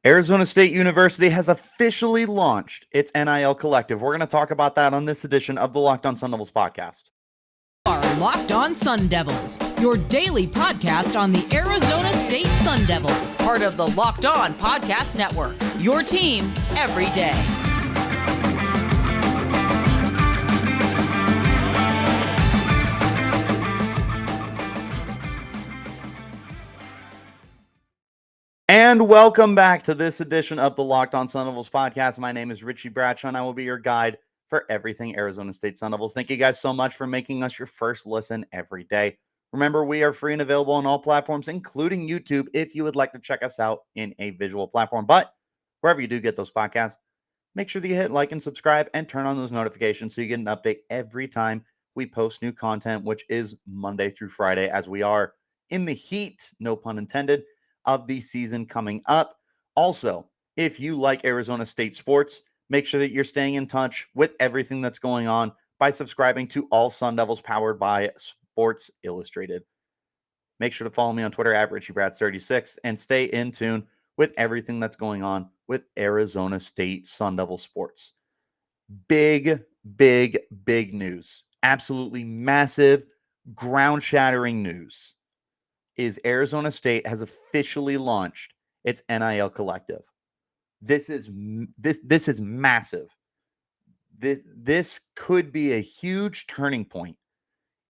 Arizona State University has officially launched its NIL collective. We're going to talk about that on this edition of the Locked On Sun Devils podcast. Are Locked On Sun Devils, your daily podcast on the Arizona State Sun Devils, part of the Locked On Podcast Network, your team every day. And welcome back to this edition of the Locked On Sun Devils podcast. My name is Richie Bradshaw, and I will be your guide for everything Arizona State Sun Devils. Thank you guys so much for making us your first listen every day. Remember, we are free and available on all platforms, including YouTube, if you would like to check us out in a visual platform. But wherever you do get those podcasts, make sure that you hit like and subscribe and turn on those notifications so you get an update every time we post new content, which is Monday through Friday, as we are in the heat, no pun intended, of the season coming up. Also, if you like Arizona State sports, make sure that you're staying in touch with everything that's going on by subscribing to All Sun Devils powered by Sports Illustrated. Make sure to follow me on Twitter at RichieBrad36 and stay in tune with everything that's going on with Arizona State Sun Devil sports. Big news. Absolutely massive, ground-shattering news is Arizona State has officially launched its NIL collective. This is massive. This could be a huge turning point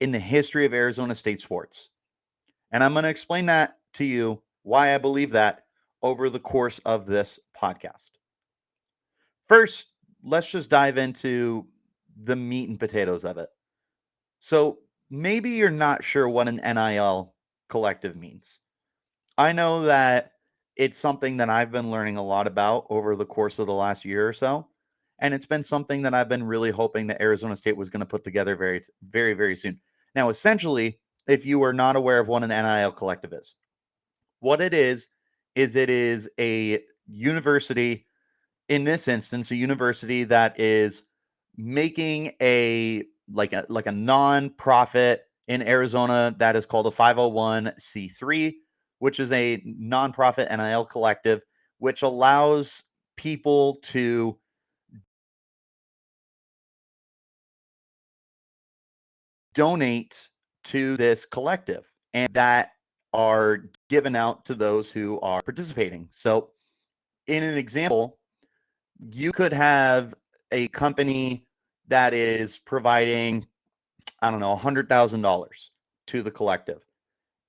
in the history of Arizona State sports. And I'm going to explain that to you, why I believe that, over the course of this podcast. First, let's just dive into the meat and potatoes of it. So maybe you're not sure what an NIL collective means. I know that it's something that I've been learning a lot about over the course of the last year or so. And it's been something that I've been really hoping that Arizona State was going to put together very soon. Now, essentially, if you are not aware of what an NIL collective is, what it is it is a university, in this instance, a university that is making a non-profit in Arizona that is called a 501c3, which is a nonprofit NIL collective, which allows people to donate to this collective and that are given out to those who are participating. So, in an example, you could have a company that is providing, I don't know, $100,000 to the collective.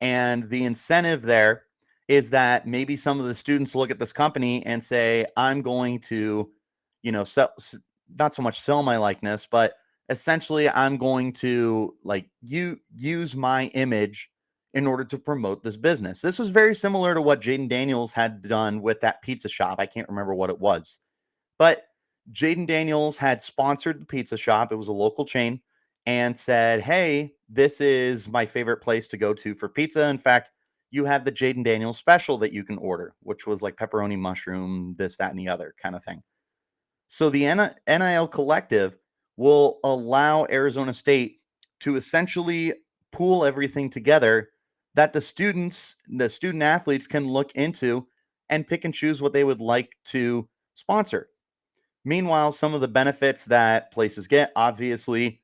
And the incentive there is that maybe some of the students look at this company and say, I'm going to, not so much sell my likeness, but essentially I'm going to use my image in order to promote this business. This was very similar to what Jaden Daniels had done with that pizza shop. I can't remember what it was, but Jaden Daniels had sponsored the pizza shop. It was a local chain, and said, hey, this is my favorite place to go to for pizza. In fact, you have the Jaden Daniels special that you can order, which was like pepperoni, mushroom, this, that, and the other kind of thing. So the NIL collective will allow Arizona State to essentially pool everything together that the student athletes can look into and pick and choose what they would like to sponsor. Meanwhile, some of the benefits that places get, obviously,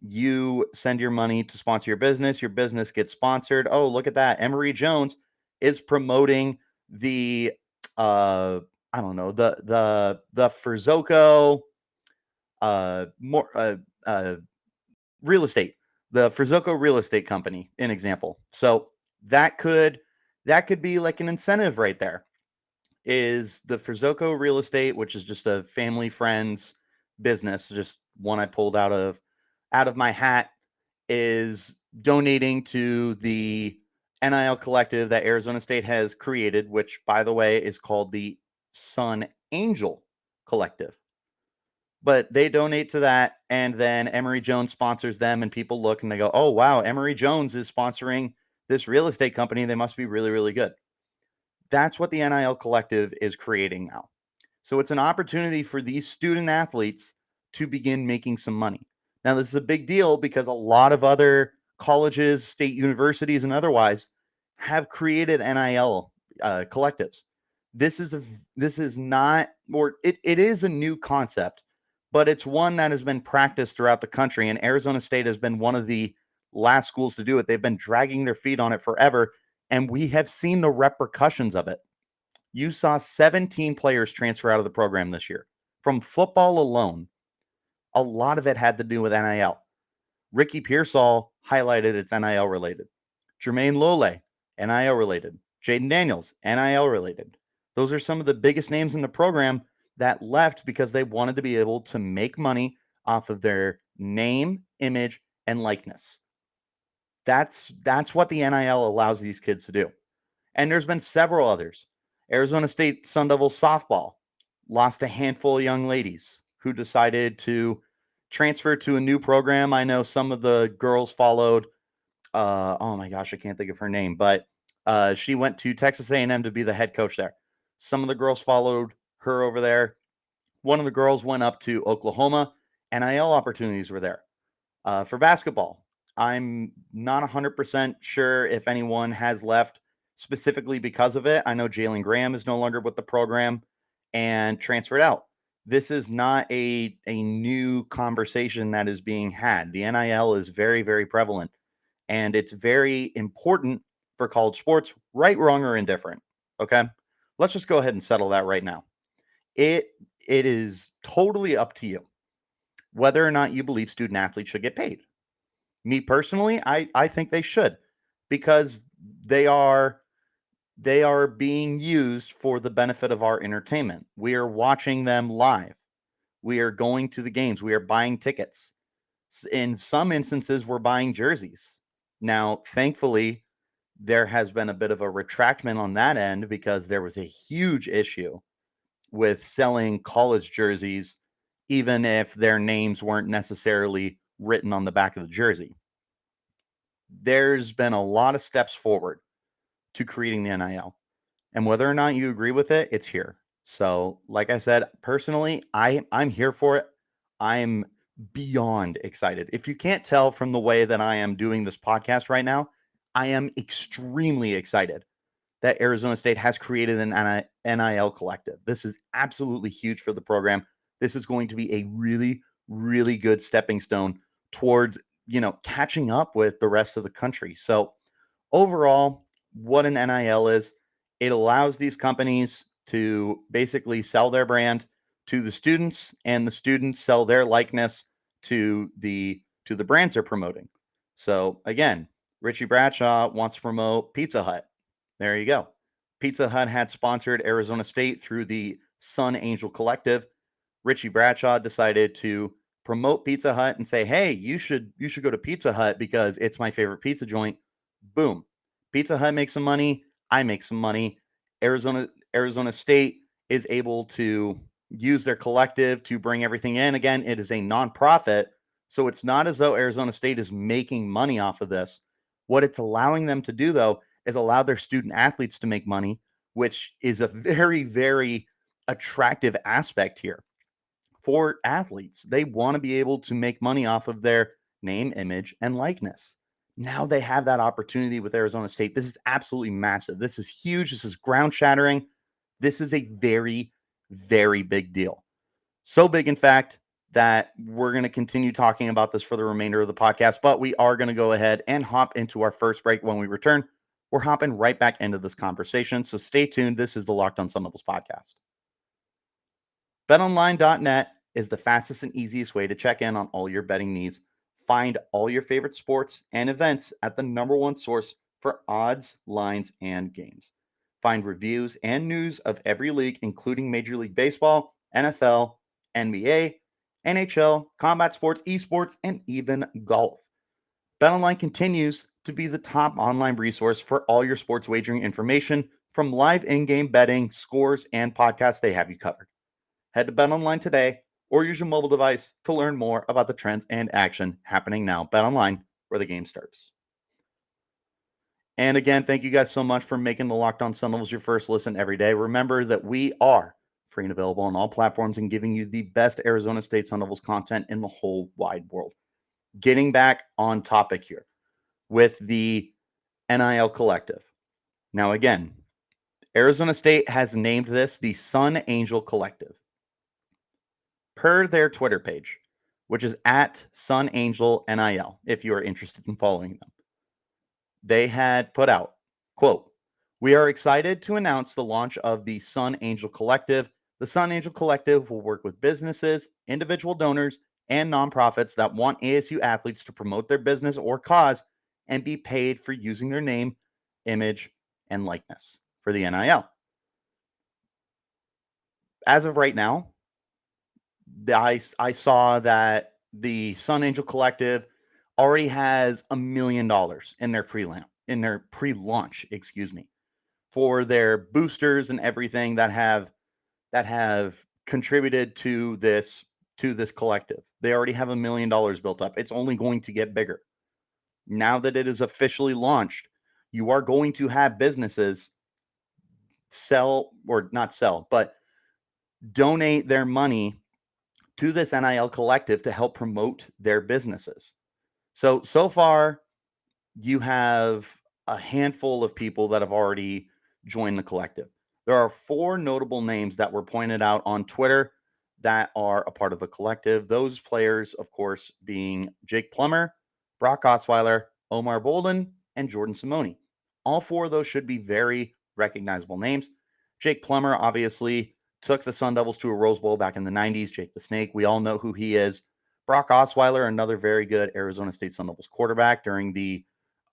you send your money to sponsor your business gets sponsored. Oh, look at that. Emory Jones is promoting the the Furzoco real estate, the Furzoco real estate company, an example. So that could be like an incentive right there. Is the Furzoco real estate, which is just a family friend's business, just one I pulled out of my hat, is donating to the NIL collective that Arizona State has created, which, by the way, is called the Sun Angel Collective. But they donate to that, and then Emory Jones sponsors them, and people look and they go, oh, wow, Emory Jones is sponsoring this real estate company. They must be really, really good. That's what the NIL collective is creating now. So it's an opportunity for these student athletes to begin making some money. Now, this is a big deal because a lot of other colleges, state universities, and otherwise have created NIL collectives. This is a this is not, or it is a new concept, but it's one that has been practiced throughout the country, and Arizona State has been one of the last schools to do it. They've been dragging their feet on it forever, and we have seen the repercussions of it. You saw 17 players transfer out of the program this year. From football alone, a lot of it had to do with NIL. Ricky Pearsall highlighted it's NIL related. Jermaine Lole, NIL related. Jaden Daniels, NIL related. Those are some of the biggest names in the program that left because they wanted to be able to make money off of their name, image, and likeness. That's what the NIL allows these kids to do. And there's been several others. Arizona State Sun Devils softball lost a handful of young ladies who decided to transfer to a new program. I know some of the girls followed. Oh my gosh, I can't think of her name, but she went to Texas A&M to be the head coach there. Some of the girls followed her over there. One of the girls went up to Oklahoma. NIL opportunities were there. For basketball, I'm not 100% sure if anyone has left specifically because of it. I know Jalen Graham is no longer with the program and transferred out. This is not a new conversation that is being had. The NIL is very, very prevalent, and it's very important for college sports, right, wrong, or indifferent. Okay. Let's just go ahead and settle that right now. It it is totally up to you whether or not you believe student athletes should get paid. Me personally, I think they should, because they are they are being used for the benefit of our entertainment. We are watching them live. We are going to the games. We are buying tickets. In some instances, we're buying jerseys. Now, thankfully, there has been a bit of a retractment on that end because there was a huge issue with selling college jerseys, even if their names weren't necessarily written on the back of the jersey. There's been a lot of steps forward to creating the NIL. And whether or not you agree with it, it's here. So, like I said, personally, I'm here for it. I'm beyond excited. If you can't tell from the way that I am doing this podcast right now, I am extremely excited that Arizona State has created an NIL collective. This is absolutely huge for the program. This is going to be a really, really good stepping stone towards, catching up with the rest of the country. So, overall, what an NIL is, it allows these companies to basically sell their brand to the students, and the students sell their likeness to the brands they're promoting. So again, Richie Bradshaw wants to promote Pizza Hut. There you go. Pizza Hut had sponsored Arizona State through the Sun Angel Collective. Richie Bradshaw decided to promote Pizza Hut and say, "Hey, you should go to Pizza Hut because it's my favorite pizza joint." Boom. Pizza Hut makes some money, I make some money. Arizona State is able to use their collective to bring everything in. Again, it is a nonprofit, so it's not as though Arizona State is making money off of this. What it's allowing them to do, though, is allow their student athletes to make money, which is a very, very attractive aspect here for athletes. They want to be able to make money off of their name, image, and likeness. Now they have that opportunity with Arizona State. This is absolutely massive. This is huge. This is ground shattering. This is a very, very big deal. So big, in fact, that we're going to continue talking about this for the remainder of the podcast, but we are going to go ahead and hop into our first break. When we return, we're hopping right back into this conversation. So stay tuned. This is the Locked On Sun Devils podcast. BetOnline.net is the fastest and easiest way to check in on all your betting needs. Find all your favorite sports and events at the number one source for odds, lines, and games. Find reviews and news of every league, including Major League Baseball, NFL, NBA, NHL, combat sports, esports, and even golf. BetOnline continues to be the top online resource for all your sports wagering information, from live in-game betting, scores, and podcasts. They have you covered. Head to BetOnline today or use your mobile device to learn more about the trends and action happening now. BetOnline, where the game starts. And again, thank you guys so much for making the Locked On Sun Devils your first listen every day. Remember that we are free and available on all platforms and giving you the best Arizona State Sun Devils content in the whole wide world. Getting back on topic here with the NIL collective. Now, again, Arizona State has named this the Sun Angel Collective. Per their Twitter page, which is at Sun Angel NIL, if you are interested in following them, they had put out, quote, "We are excited to announce the launch of the Sun Angel Collective. The Sun Angel Collective will work with businesses, individual donors, and nonprofits that want ASU athletes to promote their business or cause and be paid for using their name, image, and likeness for the NIL. As of right now, I saw that the Sun Angel Collective already has $1 million in their pre-launch, for their boosters and everything that have contributed to this collective. They already have $1 million built up. It's only going to get bigger. Now that it is officially launched, you are going to have businesses sell, or not sell, but donate their money to this NIL collective to help promote their businesses. So far, you have a handful of people that have already joined the collective. There are 4 notable names that were pointed out on Twitter that are a part of the collective. Those players, of course, being Jake Plummer, Brock Osweiler, Omar Bolden, and Jordan Simone. All 4 of those should be very recognizable names. Jake Plummer obviously took the Sun Devils to a Rose Bowl back in the 90s. Jake the Snake, we all know who he is. Brock Osweiler, another very good Arizona State Sun Devils quarterback during the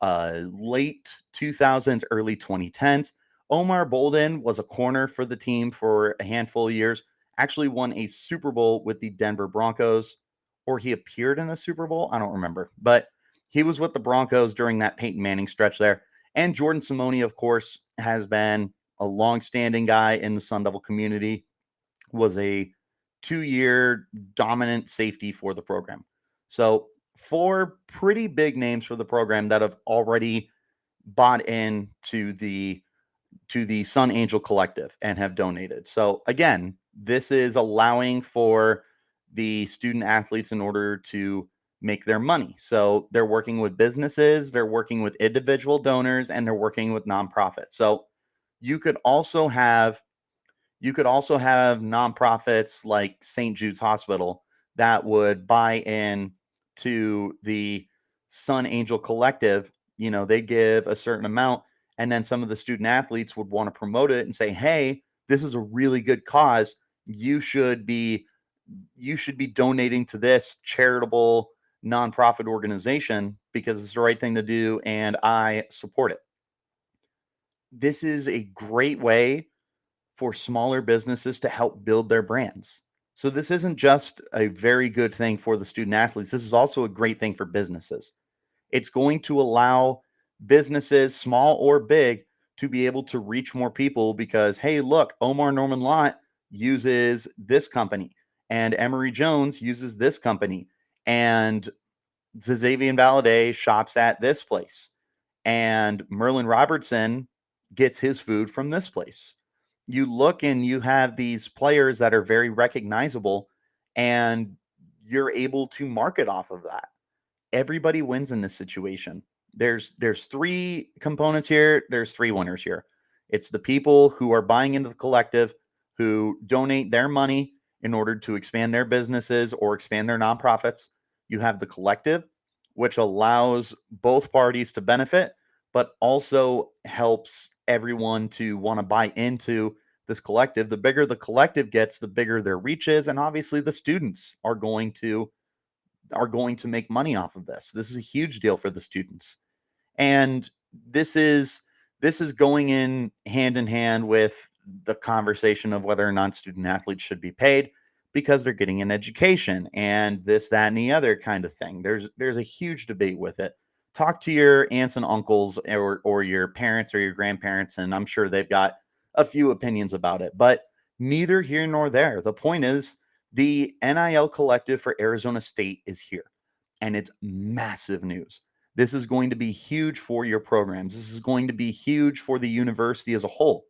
late 2000s, early 2010s. Omar Bolden was a corner for the team for a handful of years, actually won a Super Bowl with the Denver Broncos, or he appeared in a Super Bowl. I don't remember, but he was with the Broncos during that Peyton Manning stretch there. And Jordan Simone, of course, has been a long-standing guy in the Sun Devil community, was a 2-year dominant safety for the program. So 4 pretty big names for the program that have already bought in to the Sun Angel Collective and have donated. So again, this is allowing for the student athletes in order to make their money. So they're working with businesses, they're working with individual donors, and they're working with nonprofits. So you could also have nonprofits like St. Jude's Hospital that would buy in to the Sun Angel Collective. They give a certain amount, and then some of the student athletes would want to promote it and say, "Hey, this is a really good cause. You should be donating to this charitable nonprofit organization because it's the right thing to do, and I support it." This is a great way for smaller businesses to help build their brands. So this isn't just a very good thing for the student athletes. This is also a great thing for businesses. It's going to allow businesses, small or big, to be able to reach more people because, hey, look, Omar Norman Lott uses this company and Emery Jones uses this company and Xavier Valade shops at this place and Merlin Robertson gets his food from this place. You look and you have these players that are very recognizable and you're able to market off of that. Everybody wins in this situation. There's 3 components here, there's 3 winners here. It's the people who are buying into the collective, who donate their money in order to expand their businesses or expand their nonprofits. You have the collective, which allows both parties to benefit, but also helps everyone to want to buy into this collective. The bigger the collective gets, the bigger their reach is, and obviously the students are going to make money off of this. This is a huge deal for the students. And this is going in hand with the conversation of whether or not student athletes should be paid because they're getting an education and this, that, and the other kind of thing. There's a huge debate with it. Talk to your aunts and uncles or your parents or your grandparents, and I'm sure they've got a few opinions about it. But neither here nor there. The point is the NIL collective for Arizona State is here, and it's massive news. This is going to be huge for your programs. This is going to be huge for the university as a whole.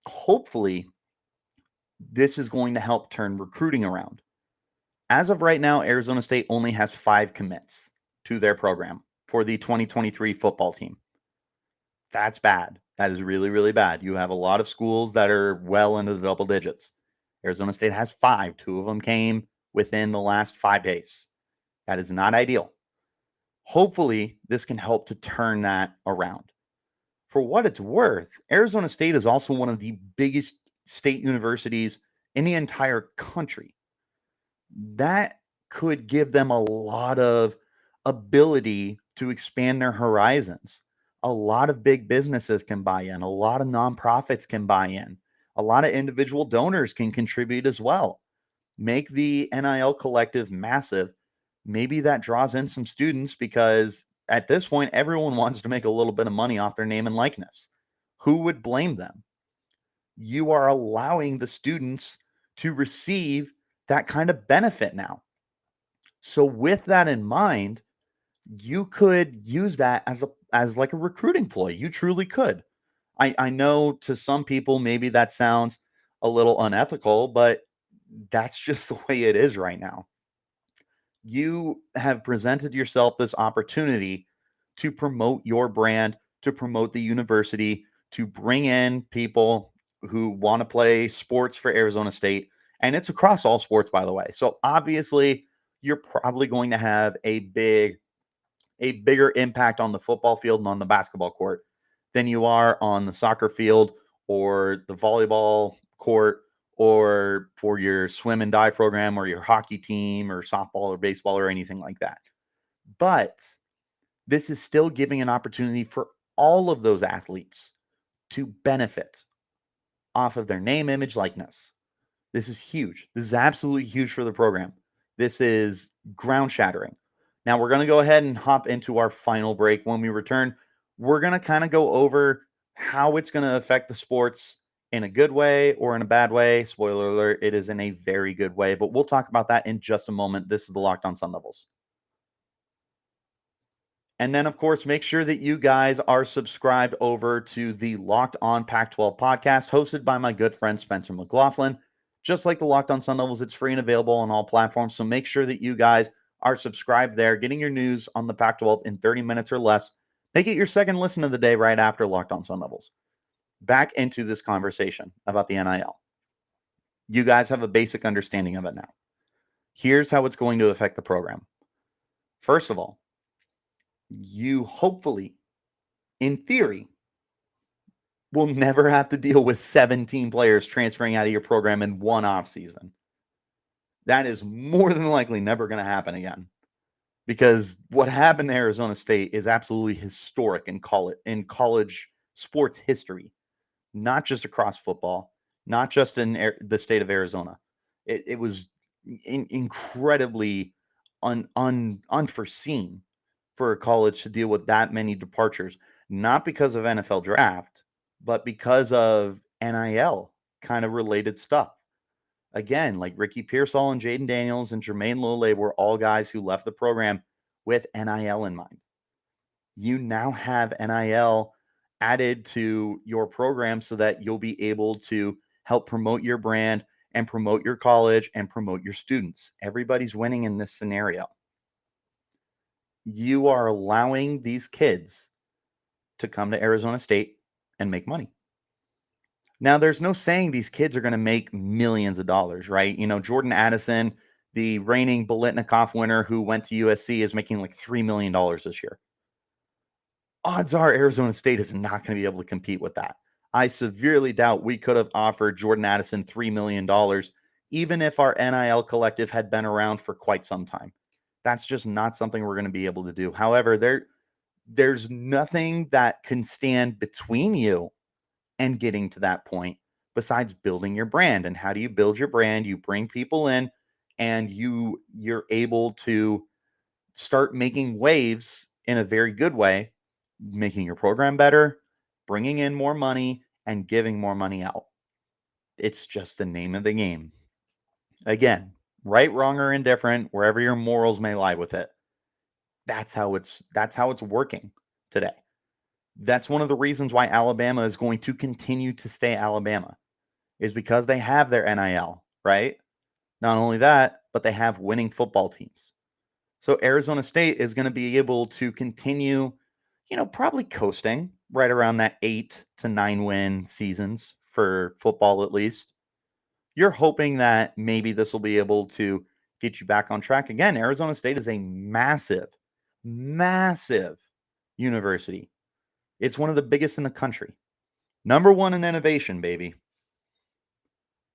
Hopefully, this is going to help turn recruiting around. As of right now, Arizona State only has 5 commits to their program for the 2023 football team. That's bad. That is really, really bad. You have a lot of schools that are well into the double digits. Arizona State has 5. 2 of them came within the last 5 days. That is not ideal. Hopefully, this can help to turn that around. For what it's worth, Arizona State is also one of the biggest state universities in the entire country. That could give them a lot of ability to expand their horizons. A lot of big businesses can buy in, a lot of nonprofits can buy in, a lot of individual donors can contribute as well. Make the NIL collective massive. Maybe that draws in some students because at this point, everyone wants to make a little bit of money off their name and likeness. Who would blame them? You are allowing the students to receive that kind of benefit now. So with that in mind, you could use that as like a recruiting ploy. You truly could. I know to some people maybe that sounds a little unethical, but that's just the way it is right now. You have presented yourself this opportunity to promote your brand, to promote the university, to bring in people who want to play sports for Arizona State. And it's across all sports, by the way. So obviously, you're probably going to have a bigger impact on the football field and on the basketball court than you are on the soccer field or the volleyball court or for your swim and dive program or your hockey team or softball or baseball or anything like that. But this is still giving an opportunity for all of those athletes to benefit off of their name, image, likeness. This is huge. This is absolutely huge for the program. This is ground shattering. Now, we're going to go ahead and hop into our final break. When we return, we're going to kind of go over how it's going to affect the sports in a good way or in a bad way. Spoiler alert, it is in a very good way, but we'll talk about that in just a moment. This is the Locked On Sun Devils. And then, of course, make sure that you guys are subscribed over to the Locked On Pac-12 podcast hosted by my good friend Spencer McLaughlin. Just like the Locked On Sun Devils, it's free and available on all platforms. So make sure that you guys are subscribed there, getting your news on the Pac-12 in 30 minutes or less. Make it your second listen of the day right after Locked On Sun Devils. Back into this conversation about the NIL. You guys have a basic understanding of it now. Here's how it's going to affect the program. First of all, you hopefully, in theory, will never have to deal with 17 players transferring out of your program in one offseason. That is more than likely never going to happen again. Because what happened to Arizona State is absolutely historic in college sports history, not just across football, not just in the state of Arizona. It was incredibly unforeseen for a college to deal with that many departures, not because of NFL draft, but because of NIL kind of related stuff. Again, like Ricky Pearsall and Jaden Daniels and Jermaine Lole were all guys who left the program with NIL in mind. You now have NIL added to your program so that you'll be able to help promote your brand and promote your college and promote your students. Everybody's winning in this scenario. You are allowing these kids to come to Arizona State and make money. Now, there's no saying these kids are going to make millions of dollars, right? You know, Jordan Addison, the reigning Biletnikoff winner who went to USC, is making like $3 million this year. Odds are Arizona State is not going to be able to compete with that. I severely doubt we could have offered Jordan Addison $3 million, even if our NIL collective had been around for quite some time. That's just not something we're going to be able to do. However, there's nothing that can stand between you and getting to that point besides building your brand. And how do you build your brand? You bring people in and you're able to start making waves in a very good way, making your program better, bringing in more money and giving more money out. It's just the name of the game. Again, right, wrong, or indifferent, wherever your morals may lie with it. That's how it's working today. That's one of the reasons why Alabama is going to continue to stay Alabama, is because they have their NIL, right? Not only that, but they have winning football teams. So Arizona State is going to be able to continue, probably coasting. right around that 8 to 9 win seasons for football, at least. You're hoping that maybe this will be able to get you back on track again. Arizona State is a massive, massive university. It's one of the biggest in the country. Number one in innovation, baby.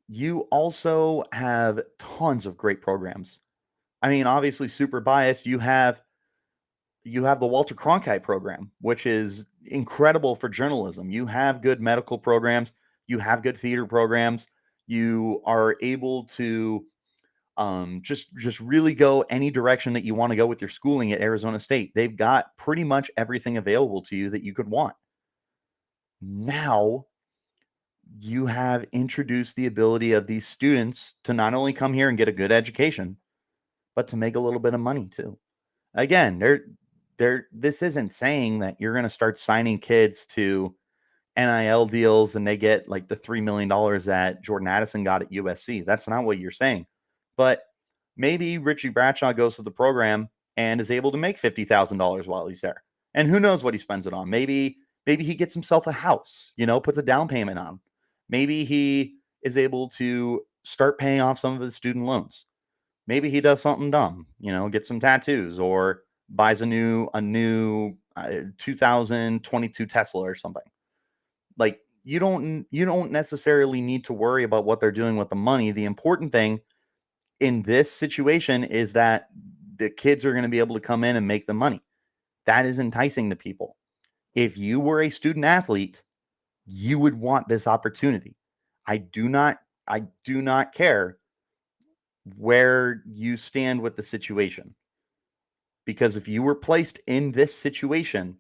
You also have tons of great programs. I mean, obviously, super biased. You have the Walter Cronkite program, which is incredible for journalism. You have good medical programs. You have good theater programs. You are able to just really go any direction that you want to go with your schooling at Arizona State. They've got pretty much everything available to you that you could want. Now you have introduced the ability of these students to not only come here and get a good education, but to make a little bit of money too. Again, this isn't saying that you're going to start signing kids to NIL deals and they get like the $3 million that Jordan Addison got at USC. That's not what you're saying. But maybe Richie Bradshaw goes to the program and is able to make $50,000 while he's there. And who knows what he spends it on? Maybe he gets himself a house, puts a down payment on. Maybe he is able to start paying off some of his student loans. Maybe he does something dumb, gets some tattoos or buys a new 2022 Tesla or something. Like you don't necessarily need to worry about what they're doing with the money. The important thing in this situation is that the kids are going to be able to come in and make the money. That is enticing to people. If you were a student athlete, you would want this opportunity. I do not care where you stand with the situation. Because if you were placed in this situation,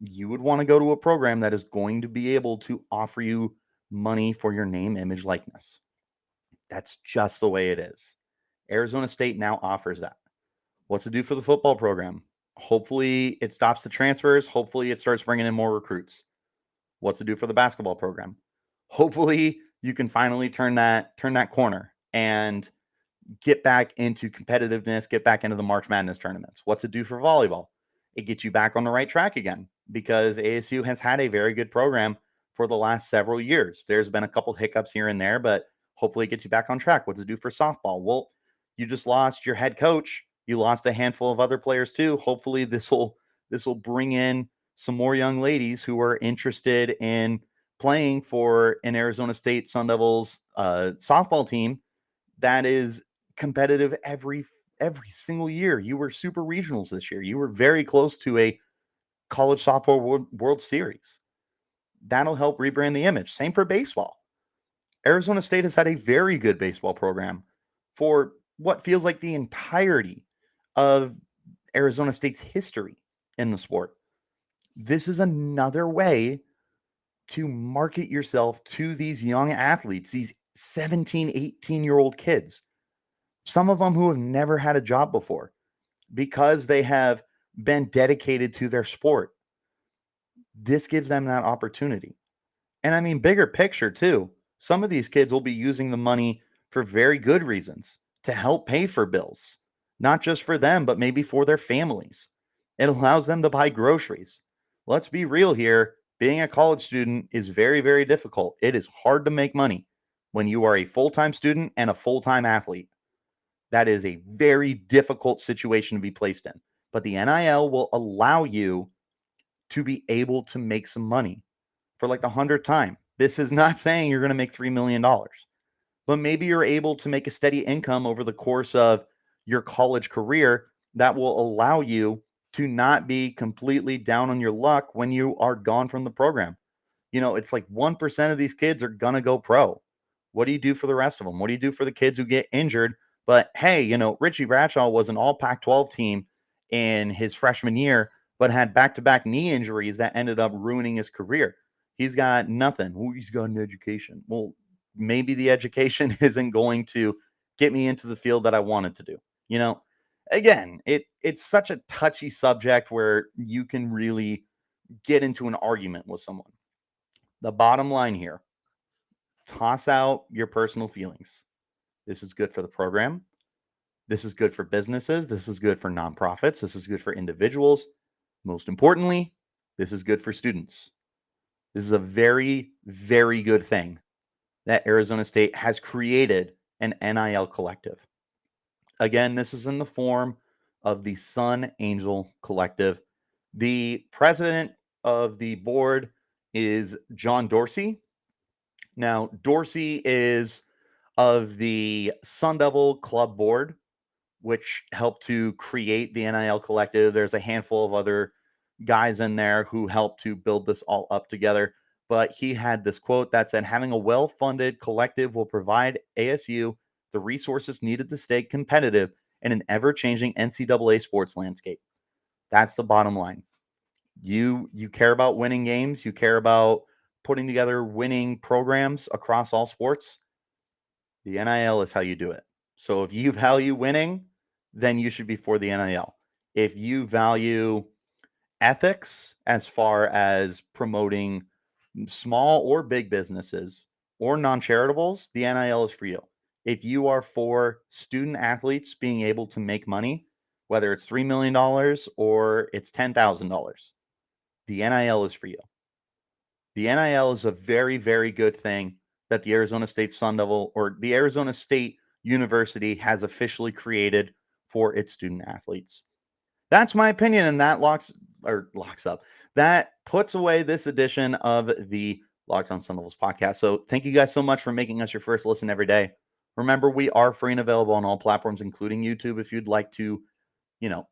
you would want to go to a program that is going to be able to offer you money for your name, image, likeness. That's just the way it is. Arizona State now offers that. What's it do for the football program? Hopefully, it stops the transfers. Hopefully, it starts bringing in more recruits. What's it do for the basketball program? Hopefully, you can finally turn that corner and get back into competitiveness, get back into the March Madness tournaments. What's it do for volleyball? It gets you back on the right track again because ASU has had a very good program for the last several years. There's been a couple hiccups here and there, but hopefully it gets you back on track. What's it do for softball? Well, you just lost your head coach. You lost a handful of other players too. Hopefully this will bring in some more young ladies who are interested in playing for an Arizona State Sun Devils softball team that is competitive every single year. You were super regionals this year. You were very close to a college softball World Series. That'll help rebrand the image. Same for baseball. Arizona State has had a very good baseball program for what feels like the entirety of Arizona State's history in the sport. This is another way to market yourself to these young athletes, these 17, 18-year-old kids. Some of them who have never had a job before because they have been dedicated to their sport. This gives them that opportunity. And I mean, bigger picture too. Some of these kids will be using the money for very good reasons to help pay for bills, not just for them, but maybe for their families. It allows them to buy groceries. Let's be real here. Being a college student is very, very difficult. It is hard to make money when you are a full time student and a full time athlete. That is a very difficult situation to be placed in. But the NIL will allow you to be able to make some money for like the 100th time. This is not saying you're going to make $3 million, but maybe you're able to make a steady income over the course of your college career that will allow you to not be completely down on your luck when you are gone from the program. It's like 1% of these kids are going to go pro. What do you do for the rest of them? What do you do for the kids who get injured? But hey, Richie Bradshaw was an all Pac 12 team in his freshman year, but had back to back knee injuries that ended up ruining his career. He's got nothing. Well, he's got an education. Well, maybe the education isn't going to get me into the field that I wanted to do. Again, it's such a touchy subject where you can really get into an argument with someone. The bottom line here, toss out your personal feelings. This is good for the program. This is good for businesses. This is good for nonprofits. This is good for individuals. Most importantly, this is good for students. This is a very, very good thing that Arizona State has created an NIL collective. Again, this is in the form of the Sun Angel Collective. The president of the board is John Dorsey. Now, Dorsey is of the Sun Devil Club board, which helped to create the NIL collective. There's a handful of other guys in there who helped to build this all up together. But he had this quote that said, having a well funded collective will provide ASU the resources needed to stay competitive in an ever changing NCAA sports landscape. That's the bottom line. You care about winning games, you care about putting together winning programs across all sports. The NIL is how you do it. So if you value winning, then you should be for the NIL. If you value ethics as far as promoting small or big businesses or non-charitables, the NIL is for you. If you are for student athletes being able to make money, whether it's $3 million or it's $10,000, the NIL is for you. The NIL is a very, very good thing that the Arizona State Sun Devil or the Arizona State University has officially created for its student athletes. That's my opinion, and that locks up. That puts away this edition of the Locked on Sun Devils podcast. So thank you guys so much for making us your first listen every day. Remember, we are free and available on all platforms, including YouTube, if you'd like to, you know,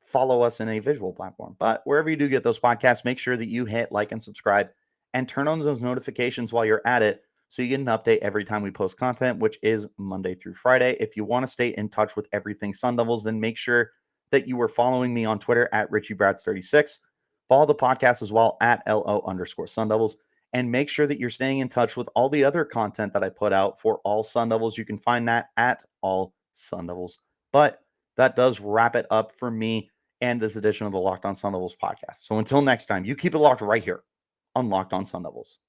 follow us in a visual platform. But wherever you do get those podcasts, make sure that you hit like and subscribe and turn on those notifications while you're at it so you get an update every time we post content, which is Monday through Friday. If you want to stay in touch with everything Sun Devils, then make sure that you are following me on Twitter at RichieBrats36. Follow the podcast as well at LO_Sun Devils. And make sure that you're staying in touch with all the other content that I put out for all Sun Devils. You can find that at all Sun Devils. But that does wrap it up for me and this edition of the Locked on Sun Devils podcast. So until next time, you keep it locked right here on Locked on Sun Devils.